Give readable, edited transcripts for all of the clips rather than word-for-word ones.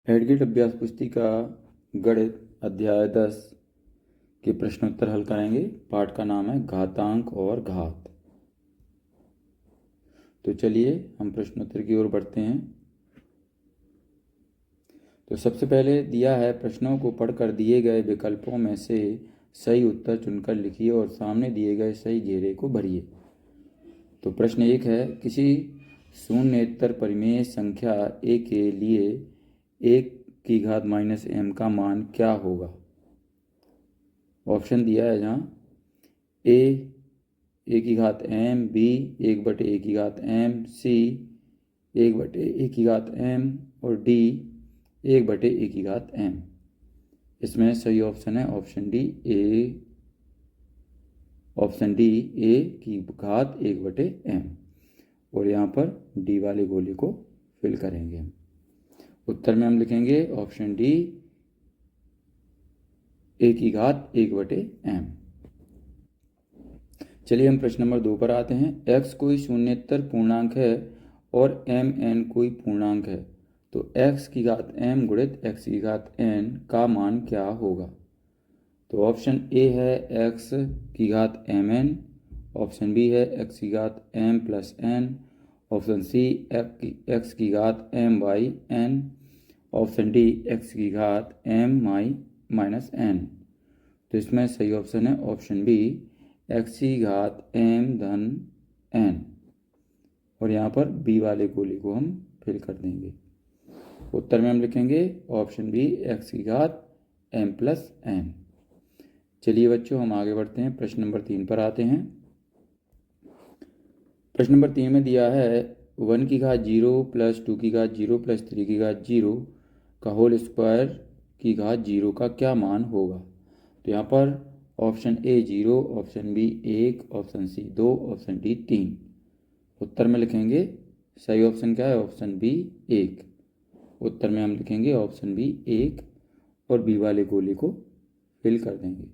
एडगिट अभ्यास पुस्तिका गणित अध्याय 10 के प्रश्नोत्तर हल करेंगे। पाठ का नाम है घातांक और घात। तो चलिए हम प्रश्नोत्तर की ओर बढ़ते हैं। तो सबसे पहले दिया है, प्रश्नों को पढ़कर दिए गए विकल्पों में से सही उत्तर चुनकर लिखिए और सामने दिए गए सही घेरे को भरिए। तो प्रश्न 1 है, किसी शून्येतर परिमेय संख्या a के लिए 1 की घात माइनस m का मान क्या होगा। ऑप्शन दिया है जहाँ a की घात m, b 1/a की घात m, c 1/a की घात m और d 1/a की घात m। इसमें सही ऑप्शन है ऑप्शन डी a की घात 1/m। और यहाँ पर डी वाले गोले को फिल करेंगे। उत्तर में हम लिखेंगे ऑप्शन डी a की घात 1/m। चलिए हम प्रश्न नंबर 2 पर आते हैं। x कोई शून्येतर पूर्णांक है और mn कोई पूर्णांक है, तो x की घात m गुणित x की घात n का मान क्या होगा। तो ऑप्शन ए है x की घात mn, ऑप्शन बी है x की घात m plus n, option c x की घात m by n, option d x की घात m माइनस n। तो इसमें सही ऑप्शन है ऑप्शन बी x की घात m धन n। और यहाँ पर b वाले गोले को हम फिल कर देंगे। उत्तर में हम लिखेंगे ऑप्शन बी x की घात m प्लस n। चलिए बच्चों हम आगे बढ़ते हैं, प्रश्न नंबर 3 पर आते हैं। प्रश्न नंबर 3 में दिया है 1 की घात 0 प्लस 2 की घात 0 प्लस 3 की घात 0 का होल स्क्वायर की घात 0 का क्या मान होगा। तो यहाँ पर option a 0, option b 1, option c 2, option d 3। उत्तर में लिखेंगे सही ऑप्शन क्या है ऑप्शन बी 1। उत्तर में हम लिखेंगे ऑप्शन बी 1 और बी वाले गोले को फिल कर देंगे।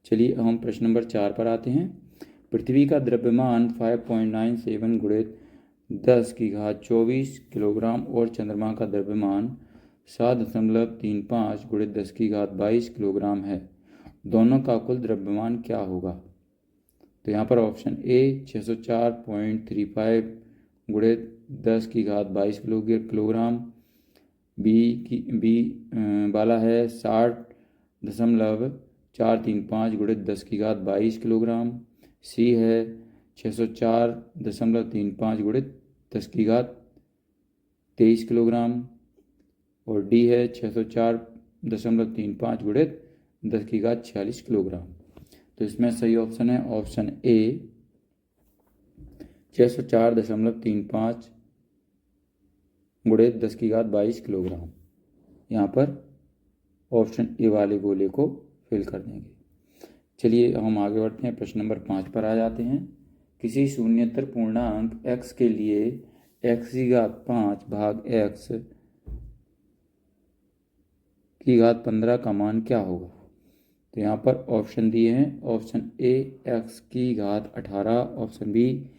चलिए हम प्रश्न नंबर 4 पर आते हैं। पृथ्वी का द्रव्यमान 5.97 गुणित 10 की घात 24 किलोग्राम और चंद्रमा का द्रव्यमान 7.35 गुणित 10 की घात 22 किलोग्राम है। दोनों का कुल द्रव्यमान क्या होगा। तो यहाँ पर ऑप्शन ए 604.35 गुणित 10 की घात 22 किलोग्राम, बी वाला है 60.435 गुणित 10 की घात 22 किलोग्राम, सी है 604.35 गुणित 10 की घात 23 किलोग्राम और डी है 604.35 गुणित 10 की घात 46 किलोग्राम। तो इसमें सही ऑप्शन है ऑप्शन ए 604.35 गुणित 10 की घात 22 किलोग्राम। यहाँ पर ऑप्शन ए वाले गोले को फिल कर देंगे। चलिए हम आगे बढ़ते हैं, प्रश्न नंबर 5 पर आ जाते हैं। किसी शून्येतर पूर्णांक x के लिए x की घात 5 भाग x की घात 15 का मान क्या होगा। तो यहाँ पर ऑप्शन दिए हैं, ऑप्शन ए x की घात 18, ऑप्शन बी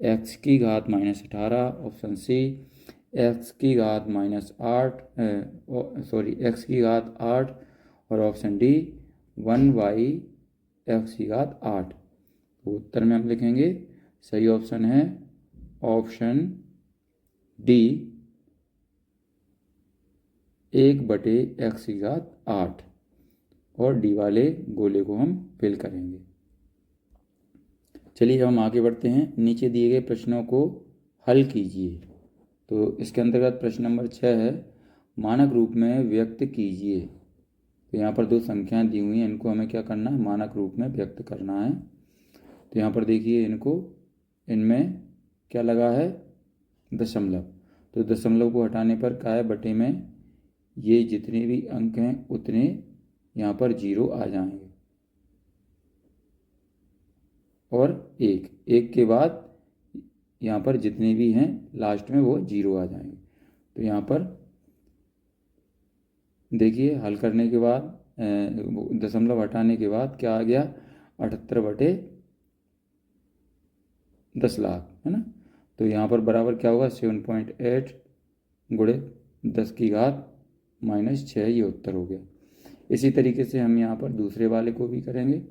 x की घात -18, ऑप्शन सी x की घात -8 x की घात 8 और ऑप्शन डी 1/x की घात 8। तो उत्तर में हम लिखेंगे सही ऑप्शन है ऑप्शन डी 1/x की घात 8 और डी वाले गोले को हम फिल करेंगे। चलिए हम आगे बढ़ते हैं। नीचे दिए गए प्रश्नों को हल कीजिए। तो इसके अंतर्गत प्रश्न नंबर 6 है, मानक रूप में व्यक्त कीजिए। तो यहाँ पर 2 संख्याएं दी हुई हैं, इनको हमें क्या करना है मानक रूप में व्यक्त करना है। तो यहाँ पर देखिए इनमें क्या लगा है दशमलव। तो दशमलव को हटाने पर क्या है बटे में ये जितने भी अंक हैं उतने यहाँ पर 0 आ जाएंगे और एक के बाद यहाँ पर जितने भी हैं लास्ट में वो 0 आ जाएंगे। तो यहाँ पर देखिए हल करने के बाद दशमलव हटाने के बाद क्या आ गया 78/10 लाख है ना। तो यहाँ पर बराबर क्या होगा 7.8 गुणित 10 की घात -6 ये उत्तर हो गया। इसी तरीके से हम यहाँ पर दूसरे वाले को भी करेंगे।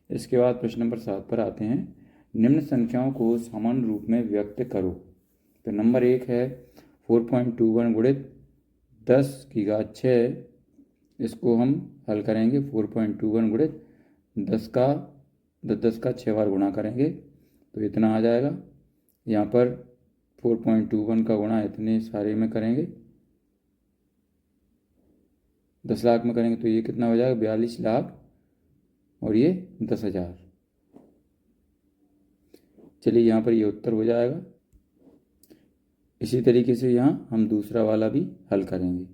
इसके बाद प्रश्न नंबर 7 पर आते हैं। निम्न संख्याओं को समान रूप में व्यक्त करो। तो नंबर 1 है 4.21 गुणित 10⁶, इसको हम हल करेंगे। 4.21 गुणित 10 का 6 बार गुणा करेंगे तो इतना आ जाएगा। यहाँ पर 4.21 का गुणा इतने सारे में करेंगे, 10 लाख में करेंगे तो ये कितना हो जाएगा, 42 लाख और ये 10,000। चलिए यहाँ पर ये उत्तर हो जाएगा। इसी तरीके से यहाँ हम दूसरा वाला भी हल करेंगे।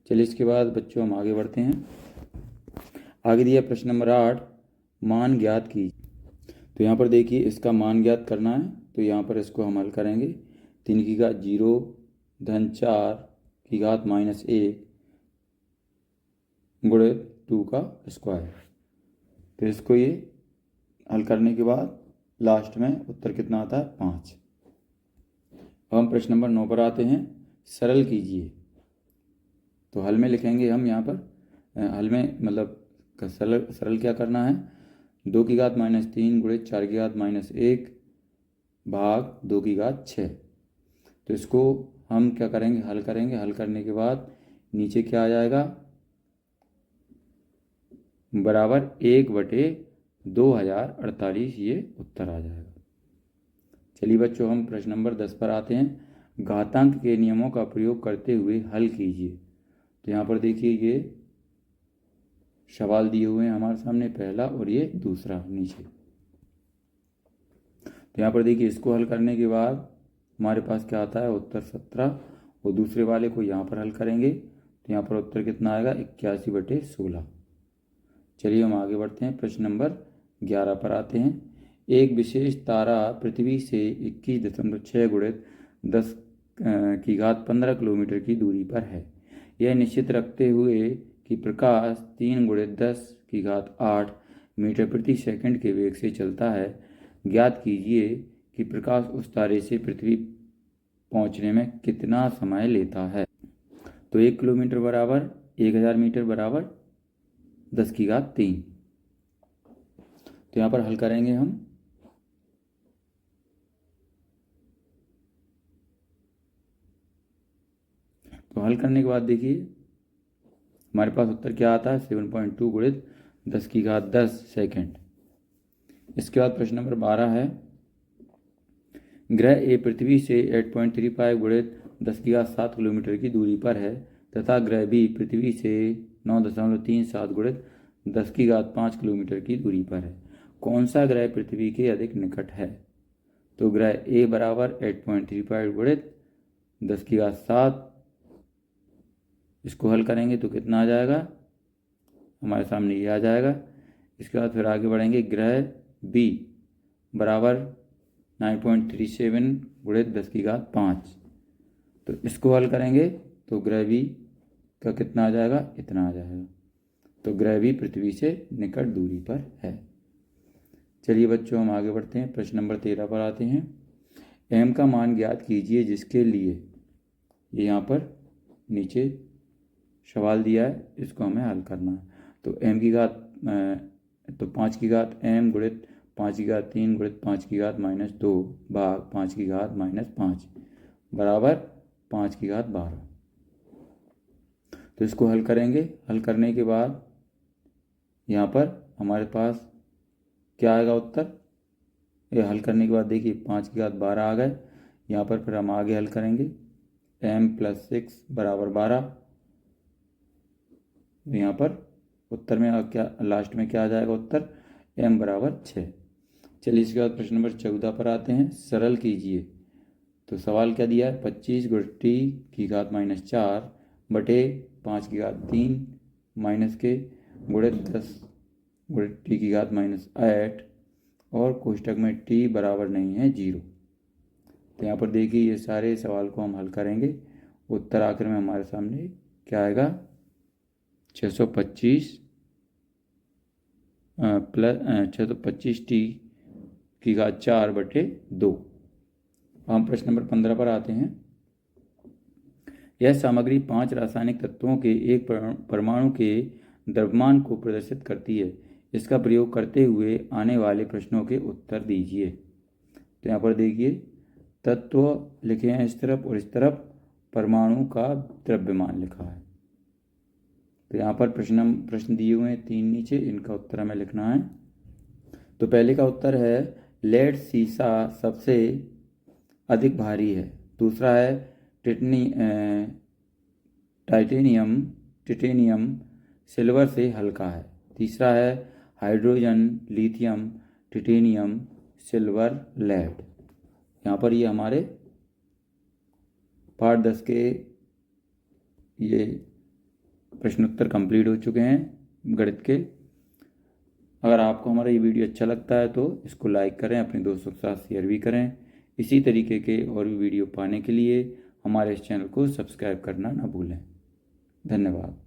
चलिए इसके बाद बच्चों हम आगे बढ़ते हैं। आगे दिया प्रश्न नंबर 8, मान ज्ञात कीजिए। तो यहाँ पर देखिए इसका मान ज्ञात करना है, तो यहाँ पर इसको हम हल करेंगे। 3�0 धन 4 -1 गुणित 2 का स्क्वायर। तो इसको ये हल करने के बाद लास्ट में उत्तर कितना आता है, 5। अब हम प्रश्न नंबर 9 पर आते हैं। सरल कीजिए। तो हल में लिखेंगे हम यहाँ पर, हल में मतलब सरल क्या करना है, 2⁻³ गुणित 4⁻1 भाग 2�6। तो इसको हम क्या करेंगे, हल करेंगे। हल करने के बाद नीचे क्या आ जाएगा, बराबर 1/2048 ये उत्तर आ जाएगा। चलिए बच्चों हम प्रश्न नंबर 10 पर आते हैं। घातांक के नियमों का प्रयोग करते हुए हल कीजिए। तो यहाँ पर देखिए ये सवाल दिए हुए हैं हमारे सामने, पहला और ये दूसरा नीचे। तो यहाँ पर देखिए इसको हल करने के बाद हमारे पास क्या आता है, उत्तर 17। और दूसरे वाले को यहाँ पर हल करेंगे तो यहाँ पर उत्तर कितना आएगा, 81/16। चलिए हम आगे बढ़ते हैं। प्रश्न नंबर 11 पर आते हैं। एक विशेष तारा पृथ्वी से 21.6 गुणित 10⁻15 किलोमीटर की दूरी पर है। यह निश्चित रखते हुए कि प्रकाश 3 × 10⁸ मीटर प्रति सेकंड के वेग से चलता है, ज्ञात कीजिए कि प्रकाश उस तारे से पृथ्वी पहुंचने में कितना समय लेता है। तो 1 किलोमीटर बराबर 1000 मीटर बराबर 10⁻3। तो यहाँ पर हल करेंगे हम। तो हल करने के बाद देखिए हमारे पास उत्तर क्या आता है, 7.2 गुणित 10⁻10 सेकेंड। इसके बाद प्रश्न नंबर 12 है। ग्रह ए पृथ्वी से 8.35 गुणित 10⁻7 किलोमीटर की दूरी पर है तथा ग्रह बी पृथ्वी से 9.37 गुणित 10⁻5 किलोमीटर की दूरी पर है। कौन सा ग्रह पृथ्वी के अधिक निकट है। तो ग्रह ए बराबर 8.35 गुणित 10⁻7, इसको हल करेंगे तो कितना आ जाएगा, हमारे सामने ये आ जाएगा। इसके बाद फिर आगे बढ़ेंगे। ग्रह बी बराबर 9.37 गुणित 10⁻5, तो इसको हल करेंगे तो ग्रह बी का कितना आ जाएगा, इतना आ जाएगा। तो ग्रह बी पृथ्वी से निकट दूरी पर है। चलिए बच्चों हम आगे बढ़ते हैं। प्रश्न नंबर 13 पर आते हैं। एम का मान ज्ञात कीजिए जिसके लिए, ये यहाँ पर नीचे सवाल दिया है, इसको हमें हल करना है। तो एम की घात तो 5m गुणित 5⁻3 गुणित 5⁻−2 भाग 5⁻−5 बराबर 5⁻12। तो इसको हल करेंगे। हल करने के बाद यहाँ पर हमारे पास क्या आएगा उत्तर, ये हल करने के बाद देखिए 5⁻12 आ गए। यहाँ पर फिर हम आगे हल करेंगे। m + 6 बराबर 12। यहाँ पर उत्तर में क्या, लास्ट में क्या आ जाएगा उत्तर, m बराबर 6। चलिए इसके बाद प्रश्न नंबर 14 पर आते हैं। सरल कीजिए। तो सवाल क्या दिया है, 25 × 10⁻4 बटे 5⁻3 माइनस के गुणित 10 × 10⁻8 और कोष्टक में t बराबर नहीं है 0। तो यहाँ पर देखिए ये सारे सवाल को हम हल करेंगे। उत्तर आखिर में हमारे सामने क्या आएगा, 625 625t⁴/2। हम प्रश्न नंबर 15 पर आते हैं। यह सामग्री 5 रासायनिक तत्वों के एक परमाणु के द्रव्यमान को प्रदर्शित करती है। इसका प्रयोग करते हुए आने वाले प्रश्नों के उत्तर दीजिए। तो यहाँ पर देखिए, तत्व लिखे हैं इस तरफ और इस तरफ परमाणु का द्रव्यमान लिखा है। तो यहाँ पर प्रश्न दिए हुए हैं 3 नीचे, इनका उत्तर हमें लिखना है। तो पहले का उत्तर है लेड सीसा सबसे अधिक भारी है। दूसरा है टाइटेनियम सिल्वर से हल्का है। तीसरा है hydrogen lithium titanium silver lead. यहाँ पर ये हमारे पार्ट 10 के ये प्रश्नोत्तर कंप्लीट हो चुके हैं गणित के। अगर आपको हमारा ये वीडियो अच्छा लगता है तो इसको लाइक करें, अपने दोस्तों के साथ शेयर भी करें। इसी तरीके के और भी वीडियो पाने के लिए हमारे इस चैनल को सब्सक्राइब करना ना भूलें। धन्यवाद।